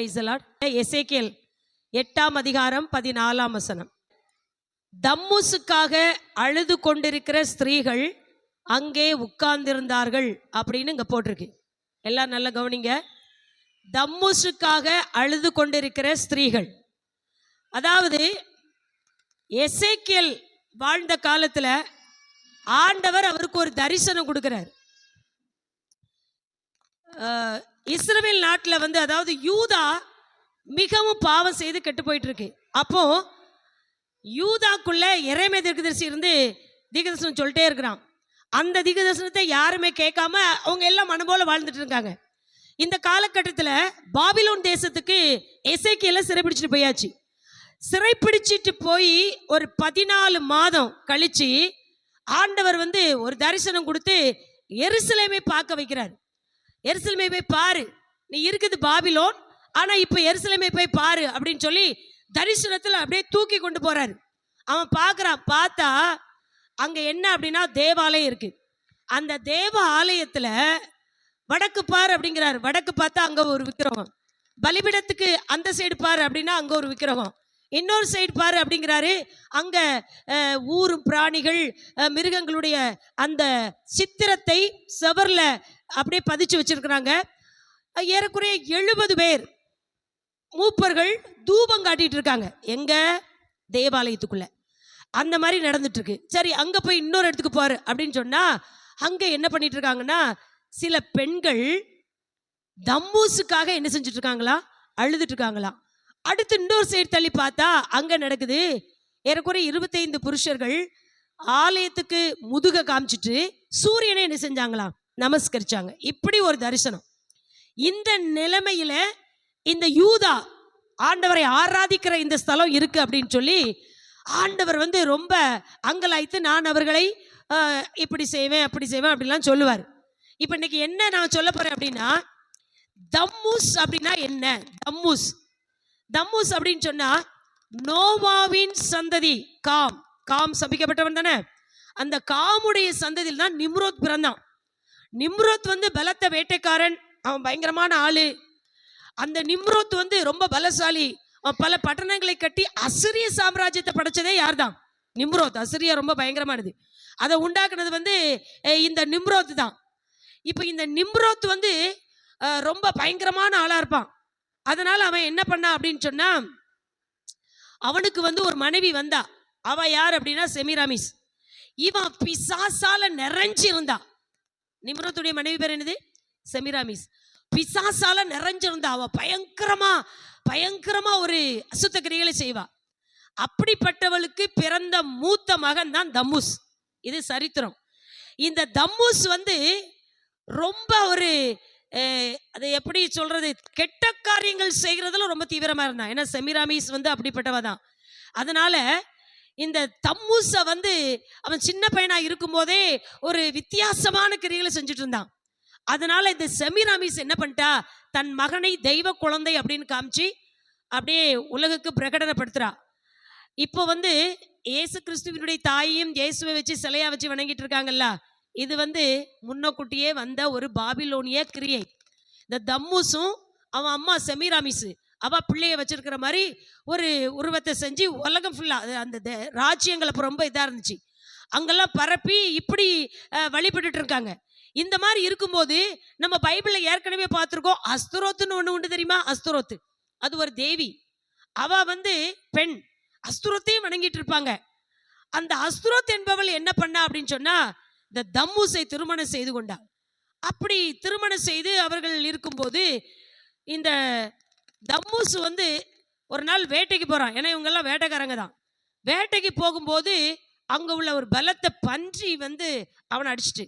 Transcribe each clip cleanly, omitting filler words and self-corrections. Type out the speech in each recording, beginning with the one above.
எசேக்கியேல் 8ஆம் அதிகாரம் 14ஆம் வசனம். தம்முசுக்காக அழுது கொண்டிருக்கிற ஸ்திரீகள் அங்கே உட்கார்ந்திருந்தார்கள் அப்படின்னு இங்க போட்டிருக்கு. எல்லாம் நல்லா கவனிங்க. தம்முசுக்காக அழுது கொண்டிருக்கிற ஸ்திரீகள், அதாவது எசேக்கியேல் வாழ்ந்த காலத்துல ஆண்டவர் அவருக்கு ஒரு தரிசனம் கொடுக்கிறார். இஸ்ரவேல் நாட்டில் அதாவது யூதா மிகவும் பாவம் செய்து கெட்டு போயிட்டு இருக்கு. அப்போ யூதாக்குள்ள எரேமியா தீர்க்கதரிசி இருந்து தீர்க்கதரிசனம் சொல்லிட்டே இருக்கிறான். அந்த தீர்க்கதரிசனத்தை யாருமே கேட்காம அவங்க எல்லாம் மனம் போல வாழ்ந்துட்டு இருக்காங்க. இந்த காலகட்டத்தில் பாபிலோன் தேசத்துக்கு எசேக்கியேலை சிறைப்பிடிச்சிட்டு போயாச்சு. சிறைப்பிடிச்சிட்டு போய் ஒரு 14 மாதம் கழிச்சு ஆண்டவர் ஒரு தரிசனம் கொடுத்து எருசலேமை பார்க்க வைக்கிறார். எருசலேமை போய் பாரு, நீ இருக்குது பாபிலோன், ஆனா இப்ப எருசலேமை போய் பாரு அப்படின்னு சொல்லி தரிசனத்துல அப்படியே தூக்கி கொண்டு போறாரு. அவன் பார்க்கறான். பார்த்தா அங்க என்ன அப்படின்னா தேவாலயம் இருக்கு. அந்த தேவ ஆலயத்துல வடக்கு பாரு அப்படிங்கிறாரு. வடக்கு பார்த்தா அங்க ஒரு விக்கிரகம். பலிபீடத்துக்கு அந்த சைடு பாரு அப்படின்னா அங்க ஒரு விக்கிரகம். இன்னொரு சைடு பாரு அப்படிங்கிறாரு. அங்க ஊரும் பிராணிகள் மிருகங்களுடைய அந்த சித்திரத்தை செவர்ல அப்படியே பதிச்சு வச்சிருக்கிறாங்க. ஏறக்குறைய 70 பேர் மூப்பர்கள் தூபம் காட்டிட்டு இருக்காங்க. எங்க தேவாலயத்துக்குள்ள அந்த மாதிரி நடந்துட்டு இருக்கு. சரி, அங்க போய் இன்னொரு இடத்துக்கு பாரு அப்படின்னு சொன்னா அங்க என்ன பண்ணிட்டு இருக்காங்கன்னா, சில பெண்கள் தம்மூசுக்காக என்ன செஞ்சுட்டு இருக்காங்களா, அழுதுட்டு இருக்காங்களா. அடுத்து இன்னொரு சைடு தள்ளி பார்த்தா அங்க நடக்குது. ஏறக்குறைய 25 புருஷர்கள் ஆலயத்துக்கு முதுக காமிச்சிட்டு சூரியனை என்ன செஞ்சாங்களாம், நமஸ்கரிச்சாங்க. இப்படி ஒரு தரிசனம். இந்த நிலைமையில இந்த யூதா ஆண்டவரை ஆராதிக்கிற இந்த ஸ்தலம் இருக்கு அப்படின்னு சொல்லி ஆண்டவர் ரொம்ப அங்கலாய்த்து நான் அவர்களை இப்படி செய்வேன் அப்படி செய்வேன் அப்படிலாம் சொல்லுவார். இப்ப இன்னைக்கு என்ன நான் சொல்ல போறேன் அப்படின்னா, தம்மூஸ் அப்படின்னா என்ன? தம்மூஸ் தம்மூஸ் அப்படின்னு சொன்னா நோவாவின் சந்ததி. காம் காம் சபிக்கப்பட்டவன் தானே. அந்த காமுடைய சந்ததியில் தான் நிம்ரோத் பிறந்தான். நிம்ரோத் பலத்த வேட்டைக்காரன், அவன் பயங்கரமான ஆளு. அந்த நிம்ரோத் ரொம்ப பலசாலி. அவன் பல பட்டணங்களை கட்டி அசிரிய சாம்ராஜ்யத்தை படைச்சதே யார் தான்? நிம்ரோத். அசிரியா ரொம்ப பயங்கரமானது. அதை உண்டாக்குனது இந்த நிம்ரோத் தான். இப்போ இந்த நிம்ரோத் ரொம்ப பயங்கரமான ஆளா இருப்பான். அதனால அவன் என்ன பண்ணா அப்படின்னு சொன்னா, அவனுக்கு ஒரு மனைவி வந்தா. அவ யார் அப்படின்னா செமிராமிஸ். இவன் பிசாசால நிறைஞ்சிருந்தா. நிம்ரோத்துடைய மனைவி பேர் என்னது? செமிராமிஸ். பிசாசால நிறைஞ்சிருந்தா. அவ பயங்கரமா ஒரு அசுத்த கிரியைகளை செய்வா. அப்படிப்பட்டவளுக்கு பிறந்த மூத்த மகன் தான் தம்மூஸ். இது சரித்திரம். இந்த தம்மூஸ் ரொம்ப ஒரு அதை எப்படி சொல்றது, கெட்ட காரியங்கள் செய்கிறதுல ரொம்ப தீவிரமா இருந்தான். ஏன்னா செமிராமிஸ் அப்படிப்பட்டவ தான். அதனால இந்த தம்மூஸை அவன் சின்ன பையனா இருக்கும் போதே ஒரு வித்தியாசமான கிரியைகளை செஞ்சுட்டு இருந்தான். அதனால இந்த செமிராமிஸ் என்ன பண்ணிட்டா, தன் மகனை தெய்வ குழந்தை அப்படின்னு காமிச்சு அப்படியே உலகுக்கு பிரகடனப்படுத்துறா. இப்போ இயேசு கிறிஸ்துவினுடைய தாயையும் இயேசுவை வச்சு சிலையா வச்சு வணங்கிட்டு இருக்காங்கல்ல. இது முன்னக்கூட்டியே வந்த ஒரு பாபிலோனிய கிரியை. இந்த தம்மூஸும் அவன் அம்மா செமிராமிஸ் அவ பிள்ளைய வச்சிருக்கிற மாதிரி ஒரு உருவத்தை செஞ்சு உலகம் ஃபுல்லா அந்த ராஜ்யங்களை ரொம்ப இதா இருந்துச்சு, அங்கெல்லாம் பரப்பி இப்படி வழிபட்டுட்டு இருக்காங்க. இந்த மாதிரி இருக்கும்போது நம்ம பைபிள்ல ஏற்கனவே பார்த்துருக்கோம். அஸ்தரோத்துன்னு ஒண்ணு உண்டு, தெரியுமா? அஸ்தரோத்து அது ஒரு தேவி. அவ பெண். அஸ்தரோத்தையும் வணங்கிட்டு இருப்பாங்க. அந்த அஸ்தரோத் என்பவள் என்ன பண்ணா அப்படின்னு சொன்னா, இந்த தம்மூஸை திருமணம் செய்து கொண்டா. அப்படி திருமணம் செய்து அவர்கள் இருக்கும்போது இந்த தம்மூஸ் ஒரு நாள் வேட்டைக்கு போறான். ஏன்னா இவங்கெல்லாம் வேட்டைக்காரங்க தான். வேட்டைக்கு போகும்போது அங்க உள்ள ஒரு பலத்த பன்றி அவனை அடிச்சு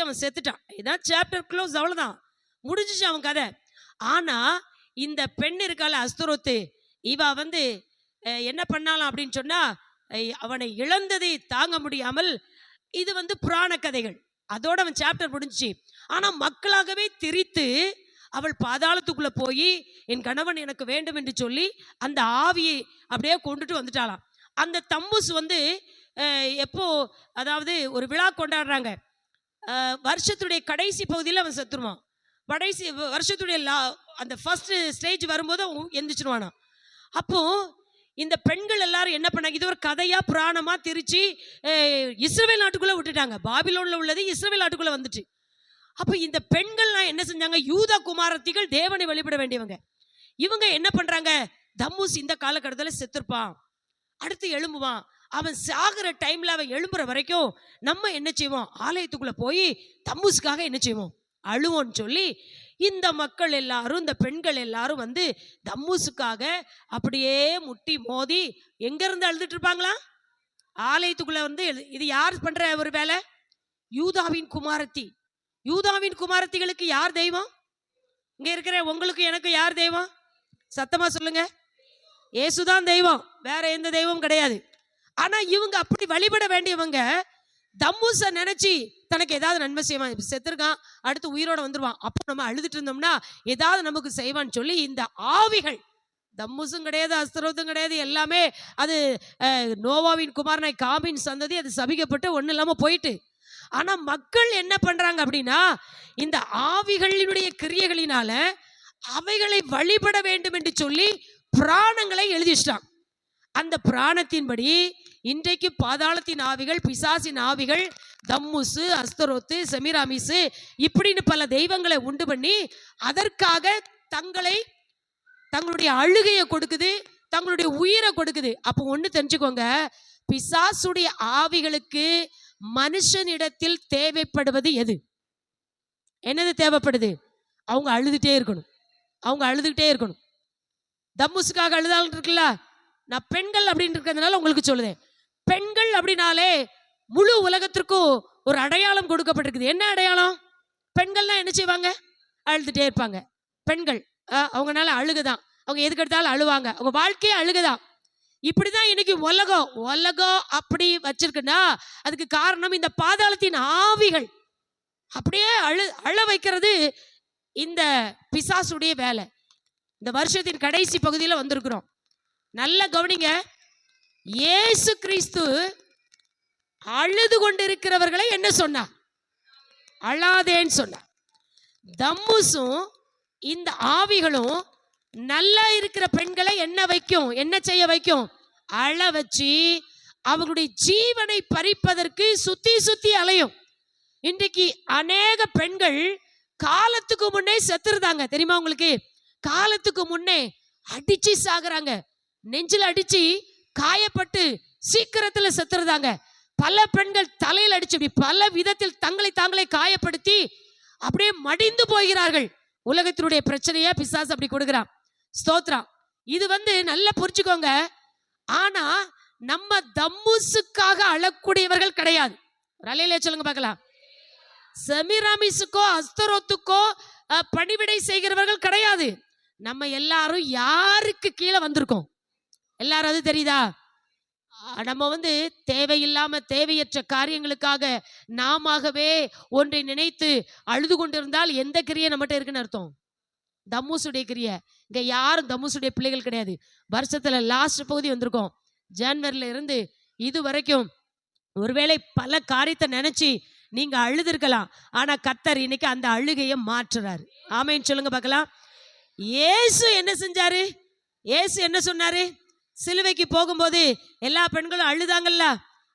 அவன் செத்துட்டான். இதான் சாப்டர் க்ளோஸ், அவ்வளவுதான், முடிஞ்சிச்சு அவன் கதை. ஆனா இந்த பெண் இருக்கால அஸ்தரோத்து, இவ என்ன பண்ணாலாம் அப்படின்னு சொன்னா, அவனை இழந்ததை தாங்க முடியாமல், இது புராண கதைகள், அதோட அவன் சாப்டர் முடிஞ்சிச்சு. ஆனா மக்களாகவே திரித்து அவள் பாதாளத்துக்குள்ள போய் என் கணவன் எனக்கு வேண்டும் என்று சொல்லி அந்த ஆவியை அப்படியே கொண்டுட்டு வந்துட்டாளாம். அந்த தம்மூஸ் எப்போ, அதாவது ஒரு விழா கொண்டாடுறாங்க, வருஷத்துடைய கடைசி பகுதியில் அவன் செத்துருவான். கடைசி வருஷத்துடைய அந்த ஃபர்ஸ்ட் ஸ்டேஜ் வரும்போது எந்திரிச்சிருவானா. அப்போ இந்த பெண்கள் எல்லாரும் என்ன பண்ணாங்க, இது ஒரு கதையா புராணமா திரிச்சு இஸ்ரவேல் நாட்டுக்குள்ள விட்டுட்டாங்க. பாபிலோன்ல உள்ளது இஸ்ரவேல் நாட்டுக்குள்ள வந்துட்டு. அப்போ இந்த பெண்கள்லாம் என்ன செஞ்சாங்க, யூதா குமாரத்திகள் தேவனை வழிபட வேண்டியவங்க. இவங்க என்ன பண்றாங்க, தம்முஸ் இந்த காலகட்டத்தில் செத்துருப்பான், அடுத்து எழும்புவான், அவன் சாகிற டைம்ல அவன் எழும்புற வரைக்கும் நம்ம என்ன செய்வோம், ஆலயத்துக்குள்ள போய் தம்முஸுக்காக என்ன செய்வோம், அழுவோன்னு சொல்லி இந்த மக்கள் எல்லாரும், இந்த பெண்கள் எல்லாரும் வந்து தம்முஸுக்காக அப்படியே முட்டி மோதி எங்க இருந்து அழுதுட்டு இருப்பாங்களா, ஆலயத்துக்குள்ள வந்து. இது யார் பண்ற ஒரு வேலை, யூதாவின் குமாரத்தி. யூதாவின் குமாரத்திகளுக்கு யார் தெய்வம், இங்க இருக்கிற உங்களுக்கு எனக்கு யார் தெய்வம், சத்தமா சொல்லுங்க. இயேசுதான் தெய்வம், வேற எந்த தெய்வம் கிடையாது. ஆனா இவங்க அப்படி வழிபட வேண்டியவங்க தம்முஸை நினைச்சு தனக்கு ஏதாவது நன்மை செய்வான், செத்துருக்கான் அடுத்து உயிரோட வந்துருவான், அப்போ நம்ம அழுதுட்டு இருந்தோம்னா ஏதாவது நமக்கு செய்வான்னு சொல்லி இந்த ஆவிகள், தம்முஸும் கிடையாது அஸ்தரோத்தும் கிடையாது, எல்லாமே அது நோவாவின் குமாரனை காமின் சந்ததி, அது சபிக்கப்பட்டு ஒன்றும் இல்லாமல் போயிட்டு. ஆனா மக்கள் என்ன பண்றாங்க அப்படின்னா, இந்த ஆவிகளினுடைய கிரியைகளினால அவைகளை வழிபட வேண்டும் என்று சொல்லி பிராணங்களை எழுதிட்டான். அந்த பிராணத்தின்படி இன்றைக்கு பாதாளத்தின் ஆவிகள், பிசாசின் ஆவிகள், தம்முசு, அஸ்தரோத்து, செமிராமிசு இப்படின்னு பல தெய்வங்களை உண்டு பண்ணி அதற்காக தங்களுடைய அழுகையை கொடுக்குது, தங்களுடைய உயிரை கொடுக்குது. அப்போ ஒன்று தெரிஞ்சுக்கோங்க, பிசாசுடைய ஆவிகளுக்கு மனுஷனிடத்தில் தேவைப்படுவது எது, என்னது தேவைப்படுது, அவங்க அழுதுகிட்டே இருக்கணும், அவங்க அழுதுகிட்டே இருக்கணும். தம்முஸுக்காக அழுதால் இருக்குல்ல, நான் பெண்கள் அப்படின்னு இருக்கிறதுனால உங்களுக்கு சொல்லுதேன். பெண்கள் அப்படின்னாலே முழு உலகத்திற்கும் ஒரு அடையாளம் கொடுக்கப்பட்டிருக்குது. என்ன அடையாளம், பெண்கள்லாம் என்ன செய்வாங்க, அழுதுகிட்டே இருப்பாங்க. பெண்கள் அவங்கனால அழுகுதான், அவங்க எதுக்கு எடுத்தாலும் அழுவாங்க, அவங்க வாழ்க்கையே அழுகுதான். இப்படிதான் இன்னைக்கு உலகம் அப்படி வச்சிருக்குன்னா அதுக்கு காரணம் இந்த பாதாளத்தின் ஆவிகள் அப்படியே அழ வைக்கிறது இந்த பிசாசுடைய வேலை. இந்த வருஷத்தின் கடைசி பகுதியில் வந்திருக்கிறோம். நல்ல கவனிங்க, இயேசு கிறிஸ்து அழுது கொண்டிருக்கிறவர்களை என்ன சொன்னார், அழாதேன்னு சொன்னார். தம்முஸும் இந்த ஆவிகளும் நல்லா இருக்கிற பெண்களை என்ன செய்ய வைக்கும், அழ வச்சு அவர்களுடைய ஜீவனை பறிப்பதற்கு சுத்தி சுத்தி அலையும். இன்றைக்கு அநேக பெண்கள் காலத்துக்கு முன்னே செத்துருதாங்க தெரியுமா உங்களுக்கு, காலத்துக்கு முன்னே அடிச்சு சாகுறாங்க, நெஞ்சில் அடிச்சு காயப்பட்டு சீக்கிரத்துல செத்துருதாங்க. பல பெண்கள் தலையில் அடிச்சு இப்படி பல விதத்தில் தங்களை தாங்களே காயப்படுத்தி அப்படியே மடிந்து போகிறார்கள். உலகத்தினுடைய பிரச்சனையா பிசாசு அப்படி கொடுக்குறான். ஸ்தோத்திரம். இது நல்லா புரிச்சுக்கோங்க. ஆனா நம்ம தம்முஸுக்காக அழக்கூடியவர்கள் கிடையாது. ரலையிலே சொல்லுங்க பார்க்கலாம். செமிராமிஸுக்கோ அஸ்தரோத்துக்கோ பணிவிடை செய்கிறவர்கள் கிடையாது. நம்ம எல்லாரும் யாருக்கு கீழே வந்திருக்கோம், எல்லாரும் அது தெரியுதா? நம்ம தேவையில்லாம தேவையற்ற காரியங்களுக்காக நாமவே ஒன்றை நினைத்து அழுது கொண்டிருந்தால் எந்த கிரியை நம்மகிட்ட இருக்குன்னு அர்த்தம், தம்முசுடைய கிரியை. இங்க யாரும் தம்முசுடைய பிள்ளைகள் கிடையாது. வருஷத்துல லாஸ்ட் பகுதி வந்திருக்கோம், ஜனவரில இருந்து இது வரைக்கும். ஒருவேளை பல காரியத்தை நினைச்சு நீங்க அழுதுருக்கலாம், ஆனா கர்த்தர் இன்னைக்கு அந்த அழுகையை மாற்றுறாரு. ஆமைன்னு சொல்லுங்க பார்க்கலாம். இயேசு என்ன செஞ்சாரு, இயேசு என்ன சொன்னாரு, சிலுவைக்கு போகும்போது எல்லா பெண்களும் அழுதாங்கல்ல,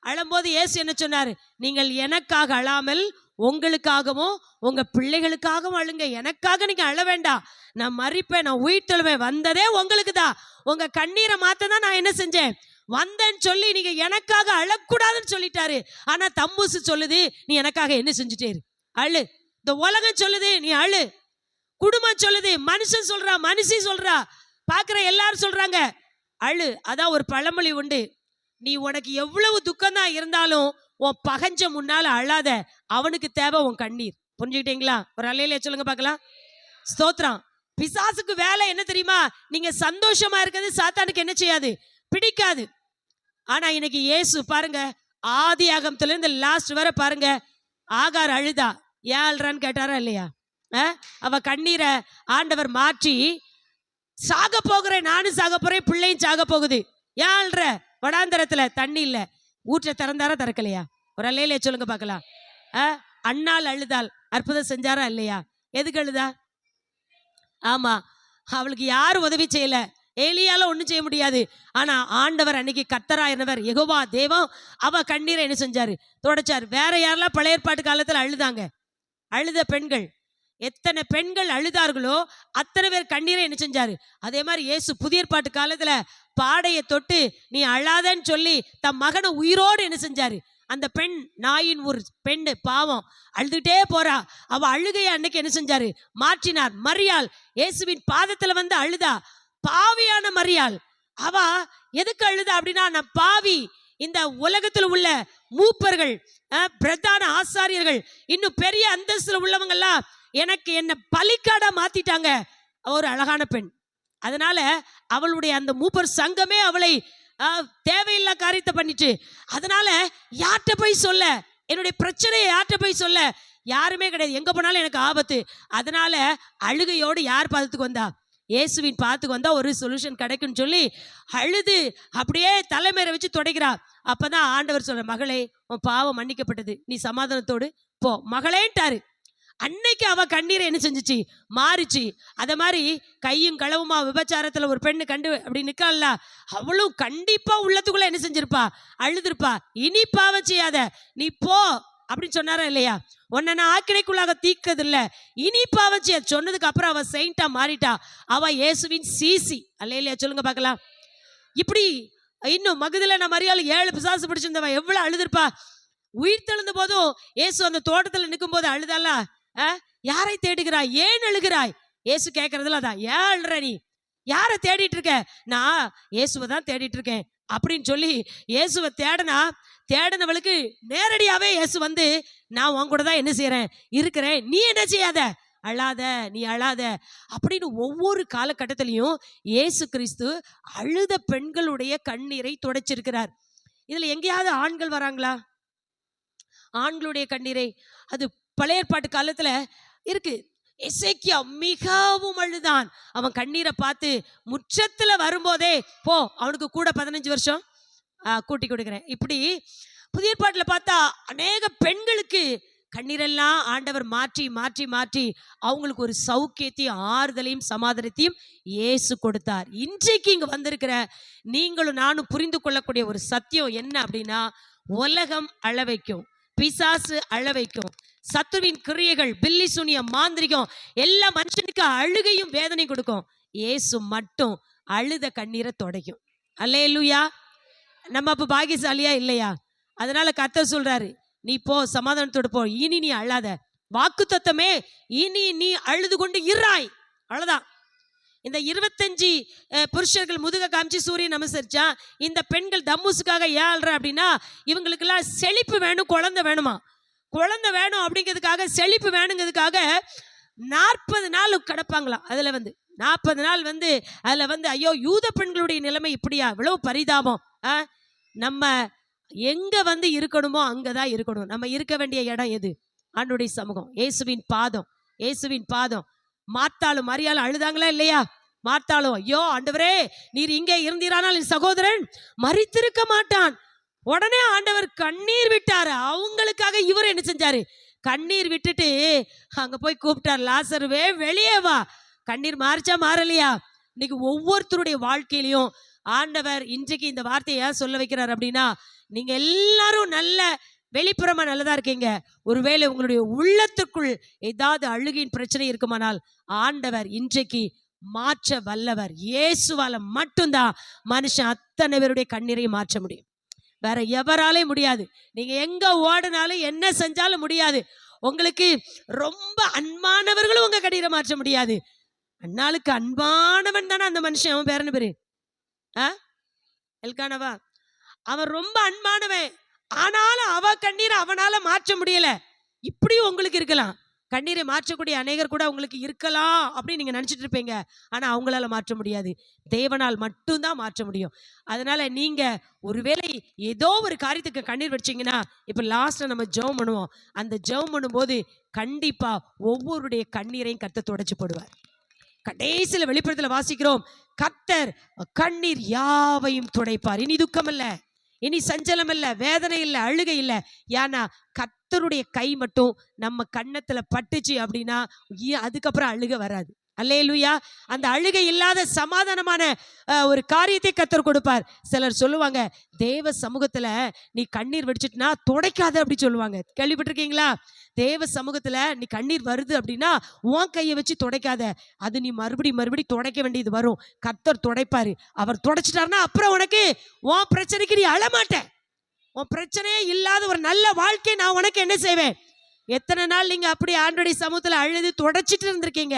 அழும்போது இயேசு என்ன சொன்னாரு, நீங்கள் எனக்காக அழாமல் உங்களுக்காகவும் உங்க பிள்ளைகளுக்காகவும் அழுங்க, எனக்காக நீங்க அழ வேண்டாம், நான் மறிப்பேன், நான் உயிர் தெழுவேன், வந்ததே உங்களுக்கு தான், உங்க கண்ணீரை மாத்த தான் நான் என்ன செஞ்சேன் வந்தேன்னு சொல்லி நீங்க எனக்காக அழக்கூடாதுன்னு சொல்லிட்டாரு. ஆனா தம்முசு சொல்லுது, நீ எனக்காக என்ன செஞ்சுட்டே இரு, அழு. இந்த உலகம் சொல்லுது நீ அழு, குடும்பம் சொல்லுது, மனுஷன் சொல்றா, மனுஷி சொல்றா, பாக்குற எல்லாரும் சொல்றாங்க அழு. அதான் ஒரு பழமொழி உண்டு, நீ உனக்கு எவ்வளவு துக்கம் தான் இருந்தாலும் உன் பகஞ்ச முன்னால அழாத, அவனுக்கு தேவை உன் கண்ணீர். புரிஞ்சுக்கிட்டீங்களா? ஒரு அலையில சொல்லுங்க பார்க்கலாம். ஸ்தோத்திரம். பிசாசுக்கு வேலை என்ன தெரியுமா, நீங்க சந்தோஷமா இருக்கிறது சாத்தானுக்கு என்ன செய்யாது, பிடிக்காது. ஆனா இன்னைக்கு இயேசு பாருங்க, ஆதி ஆகமத்துல இருந்து லாஸ்ட் வரை பாருங்க, ஆகார் அழுதா, ஏன் அழுறான்னு கேட்டாரா இல்லையா? அவ கண்ணீரை ஆண்டவர் மாற்றி, சாக போகிறேன், நானும் சாக போறேன், பிள்ளையும் சாக போகுது, ஏன் அழுற, வடாந்தரத்துல தண்ணி இல்ல, ஊற்ற திறந்தாரா திறக்கலையா? ஒரு அல்லையிலே சொல்லுங்க பார்க்கலாம். அண்ணால் அழுதால் அற்புதம் செஞ்சாரா இல்லையா? எதுக்கு அழுதா? ஆமா, அவளுக்கு யாரும் உதவி செய்யல. ஏலியால ஒண்ணும் செய்ய முடியாது. ஆனா ஆண்டவர் அன்னைக்கு கர்த்தராயிருந்தவர் யெகோவா தேவன் அவ கண்ணீரை என்ன செஞ்சாரு? துடைச்சாரு. வேற யாரெல்லாம் பழைய ஏற்பாட்டு காலத்துல அழுதாங்க? அழுத பெண்கள். எத்தனை பெண்கள் அழுதார்களோ அத்தனை பேர் கண்ணீரை என்ன செஞ்சாரு? அதே மாதிரி இயேசு புதிய ஏற்பாட்டு காலத்துல பாடையை தொட்டு நீ அழாதன்னு சொல்லி தன் மகனை உயிரோடு என்ன செஞ்சாரு? அந்த பெண், நாயின் ஒரு பெண்ணு, பாவம் அழுதுகிட்டே போறா. அவ அழுகையை அன்னைக்கு என்ன செஞ்சாரு? மாற்றினார். மரியாள் இயேசுவின் பாதத்துல வந்து அழுதா. பாவியான மரியாள். அவ எதுக்கு அழுதா அப்படின்னா, நான் பாவி, இந்த உலகத்தில் உள்ள மூப்பர்கள், பிரதான ஆசாரியர்கள், இன்னும் பெரிய அந்தஸ்துல உள்ளவங்க எல்லாம் எனக்கு என்ன பலிக்காடா மாத்திட்டாங்க. ஒரு அழகான பெண். அதனால அவளுடைய அந்த மூப்பர் சங்கமே அவளை தேவையில்லா காரியத்தை பண்ணிட்டு, அதனால யார்கிட்ட போய் சொல்ல, என்னுடைய பிரச்சனையை யார்கிட்ட போய் சொல்ல? யாருமே கிடையாது. எங்க போனாலும் எனக்கு ஆபத்து. அதனால அழுகையோடு யார் பாதத்துக்கு வந்தா? இயேசுவின் பாத்துக்கு வந்தா ஒரு சொல்யூஷன் கிடைக்கும்னு சொல்லி அழுது அப்படியே தலைமையை வச்சு துடைக்கிறா. அப்பதான் ஆண்டவர் சொல்ற, மகளே உன் பாவம் மன்னிக்கப்பட்டது, நீ சமாதானத்தோடு போ மகளேன்ட்டாரு. அன்னைக்கு அவ கண்ணீரை என்ன செஞ்சிச்சு? மாறிச்சு. அத மாதிரி கையும் களவுமா விபச்சாரத்துல ஒரு பெண்ணு கண்டு அப்படி நிக்கல, அவளும் கண்டிப்பா உள்ளத்துக்குள்ள என்ன செஞ்சிருப்பா? அழுதுருப்பா. இனி பாவம் செய்யாத, நீ போ அப்படின்னு சொன்னாரா இல்லையா? உன்னை நான் ஆக்கினைக்குள்ளாக தீர்க்கிறது இல்ல, இனி பாவம் செய்ய சொன்னதுக்கு அப்புறம் அவ செயின்ட்டா மாறிட்டா. அவ இயேசுவின் சீசி. அல்லேலூயா சொல்லுங்க பார்க்கலாம். இப்படி இன்னும் மகதலேனா மரியாள் 7 பிசாசு பிடிச்சிருந்தவன் எவ்வளவு அழுதுருப்பா. உயிர் தெழுந்த போதும் இயேசு அந்த தோட்டத்துல நிற்கும் போது அழுதால. யாரை தேடுகிறாய், ஏன் அழுகிறாய்? இயேசு கேட்கறதுல அதான், ஏன் அழுற, நீ யாரை தேடிட்டு இருக்க? நான் இயேசுவை தான் தேடிட்டு இருக்கேன் அப்படின்னு சொல்லி இயேசுவை தேடினவளுக்கு நேரடியாவே இயேசு வந்து, நான் உன் கூட தான் என்ன செய்யறேன், இருக்கிறேன், நீ என்ன செய்யாத, அழாத, நீ அழாத அப்படின்னு ஒவ்வொரு காலகட்டத்திலையும் இயேசு கிறிஸ்து அழுத பெண்களுடைய கண்ணீரை துடைச்சிருக்கிறார். இதுல எங்கேயாவது ஆண்கள் வராங்களா? ஆண்களுடைய கண்ணீரை அது பழைய ஏற்பாட்டு காலத்துல இருக்கு. எசேக்கியா மிகவும் அழுதான். அவன் கண்ணீரை பார்த்து முற்றத்துல வரும்போதே, போ அவனுக்கு கூட 15 வருஷம் கூட்டி கொடுக்கிறேன். இப்படி புதிய ஏற்பாட்டுல பார்த்தா அநேக பெண்களுக்கு கண்ணீரெல்லாம் ஆண்டவர் மாற்றி மாற்றி மாற்றி அவங்களுக்கு ஒரு சௌக்கியத்தையும் ஆறுதலையும் சமாதானத்தையும் இயேசு கொடுத்தார். இன்றைக்கு இங்க வந்திருக்கிற நீங்களும் நானும் புரிந்து கொள்ளக்கூடிய ஒரு சத்தியம் என்ன அப்படின்னா, உலகம் அழ வைக்கும், பிசாசு அழ வைக்கும், சத்துருவின் கிரியைகள், பில்லி சூனியம், மாந்திரிகம் எல்லாம் மனுஷனுக்கு அழுகையும் வேதனை கொடுக்கும். இயேசு மட்டும் அழுத கண்ணீரை துடைக்கும். அல்லேலூயா. நம்ம அப்ப பாக்கியசாலியா இல்லையா? அதனால கர்த்தர் சொல்றாரு, நீ போ சமாதானத்தோடு போ, இனி நீ அழாத. வாக்கு தத்தமே, இனி நீ அழுது கொண்டு இராய். அவ்வளவுதான். இந்த 25 புருஷர்கள் முதுக காமிச்சு சூரியன் நமஸ்கரிச்சா, இந்த பெண்கள் தம்முசுக்காக ஏழ்ற அப்படின்னா இவங்களுக்கெல்லாம் செழிப்பு வேணும், குழந்தை வேணுமா? குழந்தை வேணும் அப்படிங்கிறதுக்காக, செழிப்பு வேணுங்கிறதுக்காக 40 நாள் கிடப்பாங்களாம். அதுல வந்து 40 நாள் வந்து அதுல வந்து ஐயோ யூத பெண்களுடைய நிலைமை இப்படியா, இவ்வளவு பரிதாபம். நம்ம எங்க வந்து இருக்கணுமோ அங்கதான் இருக்கணும். நம்ம இருக்க வேண்டிய இடம் எது? ஆண்டவருடைய சமூகம், இயேசுவின் பாதம். இயேசுவின் பாதம். மார்த்தாளும் மரியாளும் அழுதாங்களா இல்லையா? மார்த்தாளும், ஐயோ ஆண்டவரே நீர் இங்கே இருந்தீரானால் என் சகோதரன் மரித்திருக்க மாட்டான். உடனே ஆண்டவர் கண்ணீர் விட்டாரு. அவங்களுக்காக இவர் என்ன செஞ்சாரு? கண்ணீர் விட்டுட்டு அங்க போய் கூப்பிட்டார், லாசருவே வெளியே வா. கண்ணீர் மாறிச்சா மாறலையா? இன்னைக்கு ஒவ்வொருத்தருடைய வாழ்க்கையிலையும் ஆண்டவர் இன்றைக்கு இந்த வார்த்தையை ஏன் சொல்ல வைக்கிறார் அப்படின்னா, நீங்க எல்லாரும் நல்ல வெளிப்புறமா நல்லதா இருக்கீங்க, ஒருவேளை உங்களுடைய உள்ளத்துக்குள் ஏதாவது அழுகையின் பிரச்சனை இருக்குமானால் ஆண்டவர் இன்றைக்கு மாற்ற வல்லவர். இயேசுவால மட்டும்தான் மனுஷன் அத்தனை பேருடைய கண்ணீரை மாற்ற முடியும். வேற எவராலே முடியாது. நீங்க எங்க ஓடினாலும் என்ன செஞ்சாலும் முடியாது. உங்களுக்கு ரொம்ப அன்பானவர்களும் உங்க கண்ணீரை மாற்ற முடியாது. அண்ணாளுக்கு அன்பானவன் தானே அந்த மனுஷன். அவன் பேர் என்ன பேரு? எல்கானவா? அவன் ரொம்ப அன்பானவன், ஆனாலும் அவ கண்ணீரை அவனால மாற்ற முடியல. இப்படியும் உங்களுக்கு இருக்கலாம். கண்ணீரை மாற்றக்கூடிய அநேகர் கூட உங்களுக்கு இருக்கலாம் அப்படின்னு நீங்க நினைச்சிட்டு இருப்பீங்க. ஆனா அவங்களால மாற்ற முடியாது. தேவனால் மட்டும்தான் மாற்ற முடியும். அதனால நீங்க ஒருவேளை ஏதோ ஒரு காரியத்துக்கு கண்ணீர் வச்சீங்கன்னா, இப்ப லாஸ்ட்ல நம்ம ஜெபம் பண்ணுவோம். அந்த ஜெபம் பண்ணும்போது கண்டிப்பா ஒவ்வொருடைய கண்ணீரையும் கர்த்தர் துடைச்சு போடுவார். கடைசியில வெளிப்படத்துல வாசிக்கிறோம், கர்த்தர் கண்ணீர் யாவையும் துடைப்பார். இனி துக்கம் இல்ல, இனி சஞ்சலம் இல்ல, வேதனை இல்ல, அழுகை இல்ல. ஏன்னா கர்த்தருடைய கை மட்டும் நம்ம கண்ணத்துல பட்டுச்சு அப்படின்னா அதுக்கப்புறம் அழுக வராது. அல்லேலூயா. அந்த அழுகை இல்லாத சமாதானமான ஒரு காரியத்தை கர்த்தர் கொடுப்பார். சிலர் சொல்லுவாங்க, தேவ சமூகத்துல நீ கண்ணீர் வடிச்சிட்டுனா துடைக்காத அப்படி சொல்லுவாங்க. கேள்விப்பட்டிருக்கீங்களா? தேவ சமூகத்துல நீ கண்ணீர் வருது அப்படின்னா உன் கையை வச்சு துடைக்காத, அது நீ மறுபடி துடைக்க வேண்டியது வரும். கர்த்தர் துடைப்பாரு. அவர் துடைச்சிட்டாருன்னா அப்புறம் உனக்கு உன் பிரச்சனைக்கு நீ அழமாட்ட. உன் பிரச்சனையே இல்லாத ஒரு நல்ல வாழ்க்கை நான் உனக்கு என்ன செய்வேன். எத்தனை நாள் நீங்க அப்படி ஆண்டவருடைய சமூகத்துல அழுது துடைச்சிட்டு இருந்திருக்கீங்க.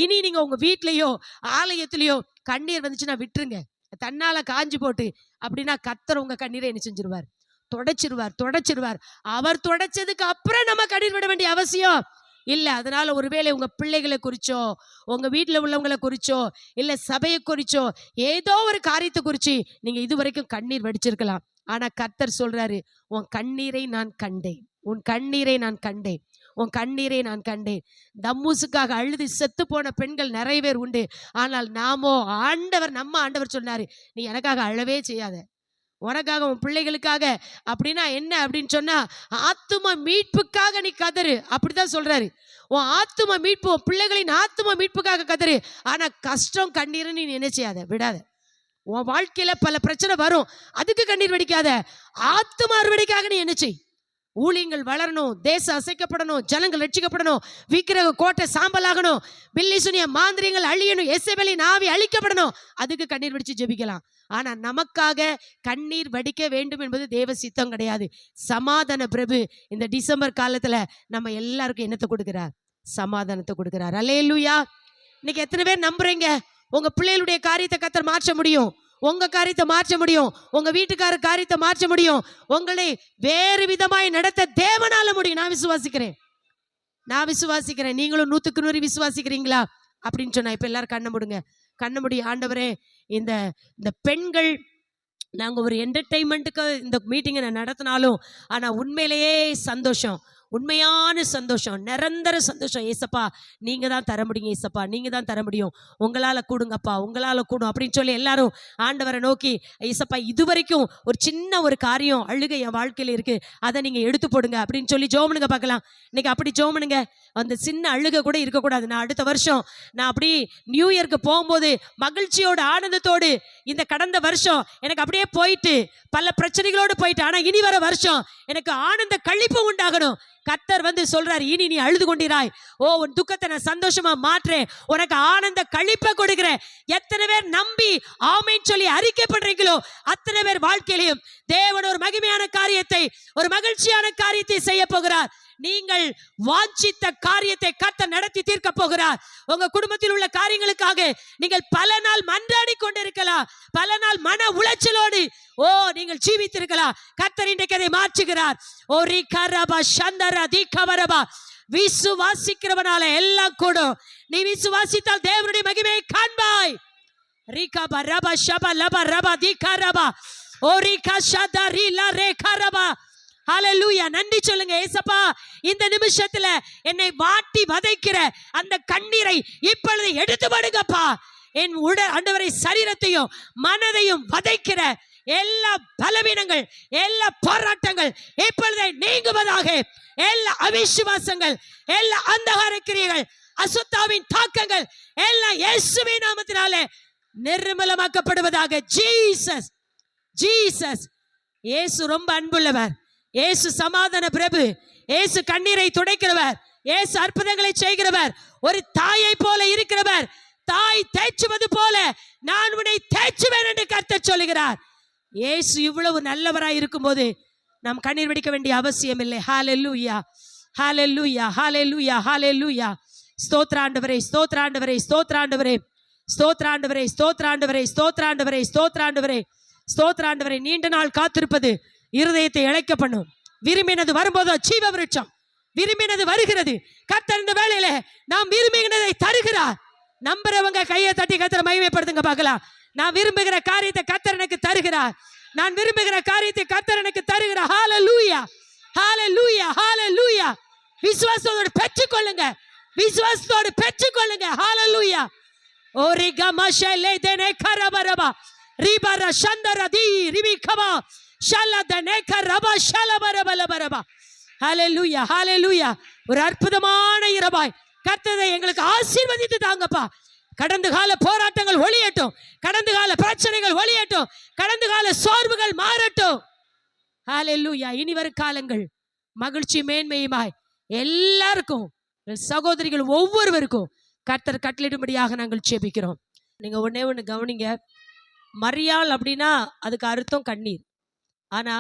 இனி நீங்க உங்க வீட்லயோ ஆலயத்திலயோ கண்ணீர் வந்துச்சுன்னா விட்டுருங்க. தன்னால காஞ்சு போட்டு அப்படின்னா கர்த்தர் உங்க கண்ணீரை என்ன செஞ்சிருவார், தொடச்சிருவார். அவர் தொடச்சதுக்கு அப்புறம் நம்ம கண்ணீர் விட வேண்டிய அவசியம் இல்ல. அதனால ஒருவேளை உங்க பிள்ளைகளை குறிச்சோ, உங்க வீட்டுல உள்ளவங்களை குறிச்சோ, இல்ல சபையை குறிச்சோ, ஏதோ ஒரு காரியத்தை குறிச்சு நீங்க இதுவரைக்கும் கண்ணீர் வடிச்சிருக்கலாம். ஆனா கர்த்தர் சொல்றாரு, உன் கண்ணீரை நான் கண்டேன், உன் கண்ணீரை நான் கண்டேன், உன் கண்ணீரை நான் கண்டேன். தம்மூசுக்காக அழுது செத்து போன பெண்கள் நிறைய பேர் உண்டு. ஆனால் நாமோ நம்ம ஆண்டவர் சொன்னாரு, நீ எனக்காக அழவே செய்யாத, உனக்காக உன் பிள்ளைகளுக்காக அப்படின்னா என்ன அப்படின்னு சொன்னா ஆத்தும மீட்புக்காக நீ கதறு, அப்படிதான் சொல்றாரு. உன் ஆத்தும மீட்பு, உன் பிள்ளைகளின் ஆத்தும மீட்புக்காக கதறு. ஆனா கஷ்டம் கண்ணீர் நீ நினைச்சியாத, விடாத. உன் வாழ்க்கையில பல பிரச்சனை வரும், அதுக்கு கண்ணீர் வடிக்காத. ஆத்தும அறுவடைக்காக நீ என்ன செய். ஊழியங்கள் வளரணும், தேசம் அசைக்கப்படணும், ஜனங்கள் ரட்சிக்கப்படணும், விக்கிரக கோட்டை சாம்பலாகணும், பில்லி சுனிய மாந்திரியங்கள் அழியணும், எசபேலின் ஆவி அழிக்கப்படணும், அதுக்கு கண்ணீர் வடிச்சு ஜெபிக்கலாம். ஆனா நமக்காக கண்ணீர் வடிக்க வேண்டும் என்பது தேவ சித்தம் கிடையாது. சமாதான பிரபு இந்த டிசம்பர் காலத்துல நம்ம எல்லாருக்கும் என்னத்தை கொடுக்கிறார், சமாதானத்தை கொடுக்கிறார். அல்லேலூயா. இன்னைக்கு எத்தனை பேர் நம்புறீங்க உங்க பிள்ளைகளுடைய காரியத்தை கர்த்தர் மாற்ற முடியும், உங்க காரியத்தை மாற்ற முடியும், உங்க வீட்டுக்கார காரியத்தை மாற்ற முடியும், உங்களை வேறு விதமாய் நடத்த தேவனால முடியும். நான் விசுவாசிக்கிறேன். நீங்களும் 100க்கு 100 விசுவாசிக்கிறீங்களா அப்படின்னு சொன்னா இப்ப எல்லாரும் கண்ண முடி. ஆண்டவரே, இந்த பெண்கள் நாங்க ஒரு என்டர்டைன்மெண்ட்டுக்கு இந்த மீட்டிங்கை நான் நடத்தினாலும் ஆனா உண்மையிலேயே சந்தோஷம், உண்மையான சந்தோஷம், நிரந்தர சந்தோஷம். ஏசப்பா நீங்க தான் தர முடியும், ஏசப்பா நீங்க தான் தர முடியும், உங்களால கூடுங்கப்பா, உங்களால கூடும் அப்படின்னு சொல்லி எல்லாரும் ஆண்டவரை நோக்கி, ஏசப்பா இதுவரைக்கும் ஒரு சின்ன ஒரு காரியம் அழுகை என் வாழ்க்கையில இருக்கு, அதை நீங்க எடுத்து போடுங்க அப்படின்னு சொல்லி ஜோமனுங்க பார்க்கலாம். இன்னைக்கு அப்படி ஜோமனுங்க. அந்த சின்ன அழுகை கூட இருக்கக்கூடாது. நான் அடுத்த வருஷம் நான் அப்படி நியூ இயர்க்கு போகும்போது மகிழ்ச்சியோடு ஆனந்தத்தோடு, இந்த கடந்த வருஷம் எனக்கு அப்படியே போயிட்டு பல பிரச்சனைகளோடு போயிட்டு, ஆனா இனி வர வருஷம் எனக்கு ஆனந்த கழிப்பு உண்டாகணும். கர்த்தர் வந்து சொல்றாரு, இனி நீ அழுது கொண்டிராய், உன் துக்கத்தை நான் சந்தோஷமா மாற்றேன், உனக்கு ஆனந்த கழிப்பை கொடுக்கிறேன். எத்தனை பேர் நம்பி ஆமென் சொல்லி அறிக்கை பண்றீங்களோ அத்தனை பேர் வாழ்க்கையிலும் தேவன் ஒரு மகிமையான காரியத்தை, ஒரு மகிழ்ச்சியான காரியத்தை செய்ய போகிறார். நீங்கள் வாஞ்சித்த காரியத்தை கர்த்தர் நடத்தி தீர்க்க போகிறார். உங்க குடும்பத்தில் உள்ள காரியங்களுக்காக நீங்கள் பல நாள் மன்றாடி கொண்டிருக்கலாம், பல நாள் மன உளைச்சலோடு நீங்கள் ஜீவித்திருக்கலாம். கர்த்தர் இன்றைக்கு அதை மாற்றுகிறார். விசுவாசிக்கிறவனால எல்லாம் கூடும். நீ விசுவாசித்தால் தேவனுடைய மகிமையை காண்பாய். ஹல்லேலூயா. நன்றி சொல்லுங்க ஏசப்பா, இந்த நிமிஷத்துல என்னை வாட்டி வதைக்கிற அந்த கண்ணீரை இப்பொழுது எடுத்து படுங்கப்பா. என் ஆண்டவரை சரீரத்தையும் மனதையும் வதைக்கிற எல்லா பலவீனங்கள், எல்லா போராட்டங்கள் இப்பொழுது நீங்குவதாக. எல்லா அவிசுவாசங்கள், எல்லா அந்தகார கிரியைகள், அசுத்தாவின் தாக்கங்கள் எல்லாம் இயேசுவின் நாமத்தினாலே நிர்மலமாக்கப்படுவதாக. Jesus Jesus. இயேசு ரொம்ப அன்புள்ளவர், இயேசு சமாதான பிரபு, இயேசு கண்ணீரை துடைக்கிறவர், இயேசு அற்புதங்களை செய்கிறவர், ஒரு தாயை போல இருக்கிறவர். தாய் தேய்ச்சுவது போல நான் உன்னை தேய்ச்சுவேன் என்று கர்த்தர் சொல்லுகிறார். இயேசு இவ்வளவு நல்லவராய் இருக்கும்போது நாம் கண்ணீர் வடிக்க வேண்டிய அவசியம் இல்லை. ஹல்லேலூயா, ஹல்லேலூயா, ஹல்லேலூயா, ஹல்லேலூயா. ஸ்தோத்திராண்டவரே, ஸ்தோத்திராண்டவரே, ஸ்தோத்திராண்டவரே, ஸ்தோத்திராண்டவரே, ஸ்தோத்திராண்டவரே, ஸ்தோத்திராண்டவரே, ஸ்தோத்திராண்டவரே, ஸ்தோத்திராண்டவரே. நீண்ட நாள் காத்திருப்பது இருதயத்தை இழைக்க பண்ணும். விரும்பினது வரும்போது ஜீவ விருட்சம், விரும்பினது வருகிறது. கர்த்தர் இந்த வேளையில நாம் விரும்பினதை தருகிறார். நம்புறவங்க கையை தட்டி கர்த்தரை மகிமைப்படுத்துங்க பார்க்கலாம். நான் விரும்புகிற காரியத்தை கர்த்தர் எனக்கு தருகிறார், நான் விரும்புகிற காரியத்தை கர்த்தர் எனக்கு தருகிறார். ஹல்லேலூயா, ஹல்லேலூயா, ஹல்லேலூயா. விசுவாசத்தோடு பெற்றுக்கொள்ளுங்க, விசுவாசத்தோடு பெற்றுக்கொள்ளுங்க. ஹல்லேலூயா. ஓரிகமஷலே தெனே கரபரபா ரிபர சந்தரதி ரிபிகபா ஷலதனேக ரபா ஷலபரபலபரபா. ஹல்லேலூயா, ஹல்லேலூயா. ஒரு அற்புதமான இரவாய் கர்த்தரை எங்களுக்கு ஆசீர்வதித்து தாங்கப்பா. கடந்த கால போராட்டங்கள் ஒழியட்டும், கடந்த கால பிரச்சனைகள் ஒழியட்டும், கடந்த கால சோர்வுகள் மாறட்டும். ஹல்லேலூயா. இனி வரும் காலங்கள் மகிழ்ச்சி மேன்மையுமாய் எல்லாருக்கும், சகோதரிகள் ஒவ்வொருவருக்கும் கர்த்தர் கட்டளிடும்படியாக நாங்கள் ஜெபிக்கிறோம். நீங்க ஒண்ணே ஒண்ணு கவனிங்க. மரியாள் அப்படின்னா அதுக்கு அர்த்தம் கண்ணீர். ஆனா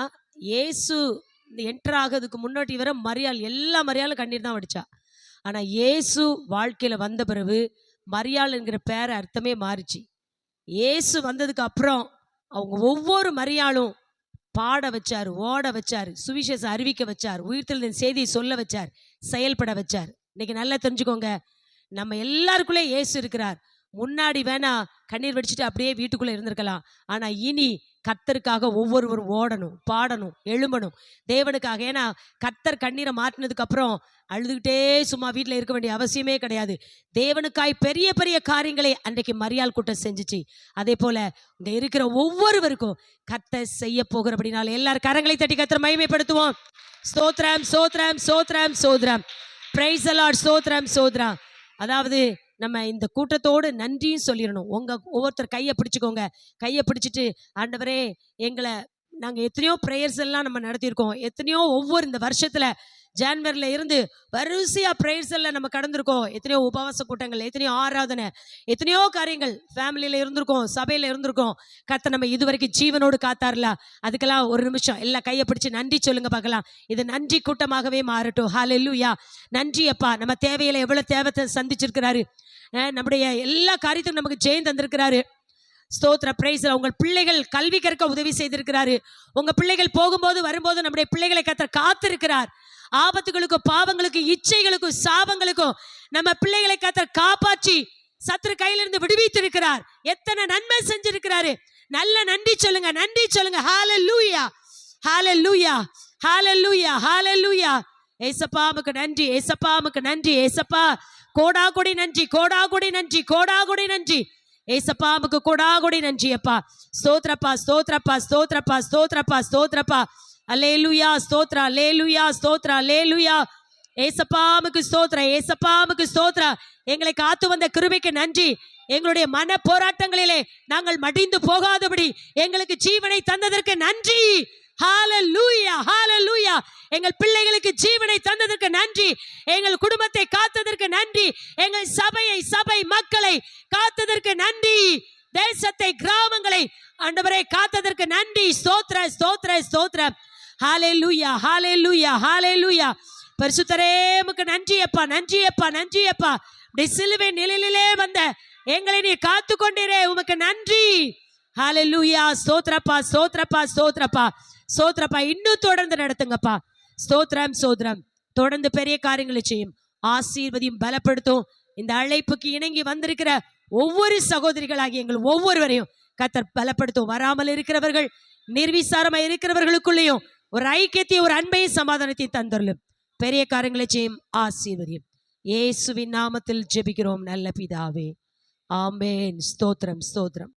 இயேசு இந்த என்டர் ஆகிறதுக்கு முன்னாடி வர மரியாள், எல்லா மரியாளும் கண்ணீர் தான் வடிச்சா. ஆனா இயேசு வாழ்க்கையில வந்த பிறகு மரியாள் என்கிற பேரை அர்த்தமே மாறிச்சு. இயேசு வந்ததுக்கு அப்புறம் அவங்க ஒவ்வொரு மரியாளும் பாட வச்சார், ஓட வச்சார், சுவிசேஷம் அறிவிக்க வச்சார், உயிர்த்தெழுதலின் செய்தியை சொல்ல வச்சார், செயல்பட வச்சார். இன்னைக்கு நல்லா தெரிஞ்சுக்கோங்க, நம்ம எல்லாருக்குள்ளே இயேசு இருக்கிறார். முன்னாடி வேணா கண்ணீர் வடிச்சுட்டு அப்படியே வீட்டுக்குள்ள இருந்திருக்கலாம். ஆனா இனி கர்த்தருக்காக ஒவ்வொருவரும் ஓடணும், பாடணும், எழும்பணும் தேவனுக்காக. ஏன்னா கர்த்தர் கண்ணீரை மாற்றினதுக்கு அப்புறம் அழுதுகிட்டே சும்மா வீட்டில் இருக்க வேண்டிய அவசியமே கிடையாது. தேவனுக்காய் பெரிய பெரிய காரியங்களை அன்றைக்கு மரியாள் கூட்டம் செஞ்சுச்சு. அதே போல இங்க இருக்கிற ஒவ்வொருவருக்கும் கர்த்தர் செய்ய போகிற அப்படினால எல்லாரும் கரங்களை தட்டி கர்த்தரை மகிமைப்படுத்துவோம். ஸ்தோத்திரம், ஸ்தோத்திரம், ஸ்தோத்திரம், ஸ்தோத்திரம். Praise the Lord. ஸ்தோத்திரம், ஸ்தோத்திரம். அதாவது நம்ம இந்த கூட்டத்தோடு நன்றியும் சொல்லிடணும். ஒவ்வொருத்தர் கையை பிடிச்சிக்கோங்க. கையை பிடிச்சிட்டு, ஆண்டவரே எங்களை, நாங்கள் எத்தனையோ ப்ரேயர்ஸ் எல்லாம் நம்ம நடத்தியிருக்கோம். எத்தனையோ ஒவ்வொரு இந்த வருஷத்தில் ஜான்வரியில் இருந்து வரிசையாக ப்ரேயர்ஸ் எல்லாம் நம்ம கடந்திருக்கோம். எத்தனையோ உபவாச கூட்டங்கள், எத்தனையோ ஆராதனை, எத்தனையோ காரியங்கள் ஃபேமிலியில் இருந்திருக்கோம், சபையில் இருந்திருக்கோம். கர்த்தர் நம்ம இதுவரைக்கும் ஜீவனோடு காத்தார்ல. அதுக்கெல்லாம் ஒரு நிமிஷம் எல்லாம் கையை பிடிச்சி நன்றி சொல்லுங்க பார்க்கலாம். இது நன்றி கூட்டமாகவே மாறட்டும். ஹல்லேலூயா. நன்றி அப்பா. நம்ம தேவையில எவ்வளோ தேவத்தை சந்திச்சிருக்கிறாரு. நம்முடைய எல்லா காரியத்துக்கும் நமக்கு ஜெயம் தந்திருக்கிறாரு. ஸ்தோத்திர. பிரைஸ். உங்கள் பிள்ளைகள் கல்வி கற்க உதவி செய்திருக்கிறாரு. உங்க பிள்ளைகள் போகும்போது வரும்போது நம்முடைய பிள்ளைகளை கர்த்தர் காத்திருக்கிறார். ஆபத்துகளுக்கும் பாவங்களுக்கும் இச்சைகளுக்கும் சாபங்களுக்கும் நம்ம பிள்ளைகளை கர்த்தர் காப்பாற்றி சத்துரு கையிலிருந்து விடுவித்திருக்கிறார். எத்தனை நன்மை செஞ்சிருக்கிறாரு. நல்ல நன்றி சொல்லுங்க, நன்றி சொல்லுங்க. ஹல்லேலூயா, ஹல்லேலூயா, ஹல்லேலூயா, ஹல்லேலூயா. ஏசப்பா உமக்கு நன்றி, ஏசப்பா உமக்கு நன்றி, ஏசப்பா கோடா கொடி நன்றி, கோடா கொடி நன்றி, கோடா கொடி நன்றி. ஏசப்பா உமக்கு கோடா கொடி நன்றி அப்பா. ஸ்தோத்திரப்பா, ஸ்தோத்திரப்பா, ஸ்தோத்திரப்பா, ஸ்தோத்திரப்பா, ஸ்தோத்திரப்பா. அல்லேலூயா, ஸ்தோத்ரா, அல்லேலூயா, ஸ்தோத்ரா, அல்லேலூயா. ஏசப்பா உமக்கு ஸ்தோத்ரா, ஏசப்பா உமக்கு ஸ்தோத்ரா. எங்களை காத்து வந்த கிருபைக்கு நன்றி. எங்களுடைய மன போராட்டங்களிலே நாங்கள் மடிந்து போகாதபடி எங்களுக்கு ஜீவனை தந்ததற்கு நன்றி. ஹல்லேலூயா, ஹல்லேலூயா. எங்கள் பிள்ளைகளுக்கு ஜீவனை தந்ததற்கு நன்றி. எங்கள் குடும்பத்தை காத்ததற்கு நன்றி. எங்கள் சபை மக்களை காத்ததற்கு நன்றி. தேசத்தை, கிராமங்களை ஆண்டவரே காத்ததற்கு நன்றி. ஸ்தோத்திர, ஸ்தோத்திர, ஸ்தோத்திர. ஹல்லேலூயா, ஹல்லேலூயா, ஹல்லேலூயா. பரிசுத்தரே உமக்கு நன்றி அப்பா, நன்றி அப்பா, நன்றி அப்பா. சிலுவை நிழலிலே வந்த எங்களை நீ காத்து கொண்டீரே, உமக்கு நன்றி. ஹல்லேலூயா. ஸ்தோத்திரப்பா, ஸ்தோத்திரப்பா, ஸ்தோத்திரப்பா, ஸ்தோத்திரப்பா. இன்னும் தொடர்ந்து நடத்துங்கப்பா. ஸ்தோத்திரம், ஸ்தோத்திரம். தொடர்ந்து பெரிய காரியங்களை செய்யும், ஆசீர்வதியும், பலப்படுத்தும். இந்த அழைப்புக்கு இணங்கி வந்திருக்கிற ஒவ்வொரு சகோதரிகளாகி எங்கள் ஒவ்வொருவரையும் கர்த்தர் பலப்படுத்தும். வராமல் இருக்கிறவர்கள், நிர்விசாரமாக இருக்கிறவர்களுக்குள்ளேயும் ஒரு ஐக்கியத்தையும் ஒரு அன்பையும் சமாதானத்தையும் தந்துள்ளும். பெரிய காரியங்களை செய்யும், ஆசீர்வதியும். இயேசுவின் நாமத்தில் ஜெபிக்கிறோம் நல்ல பிதாவே, ஆமென். ஸ்தோத்திரம், ஸ்தோத்திரம்.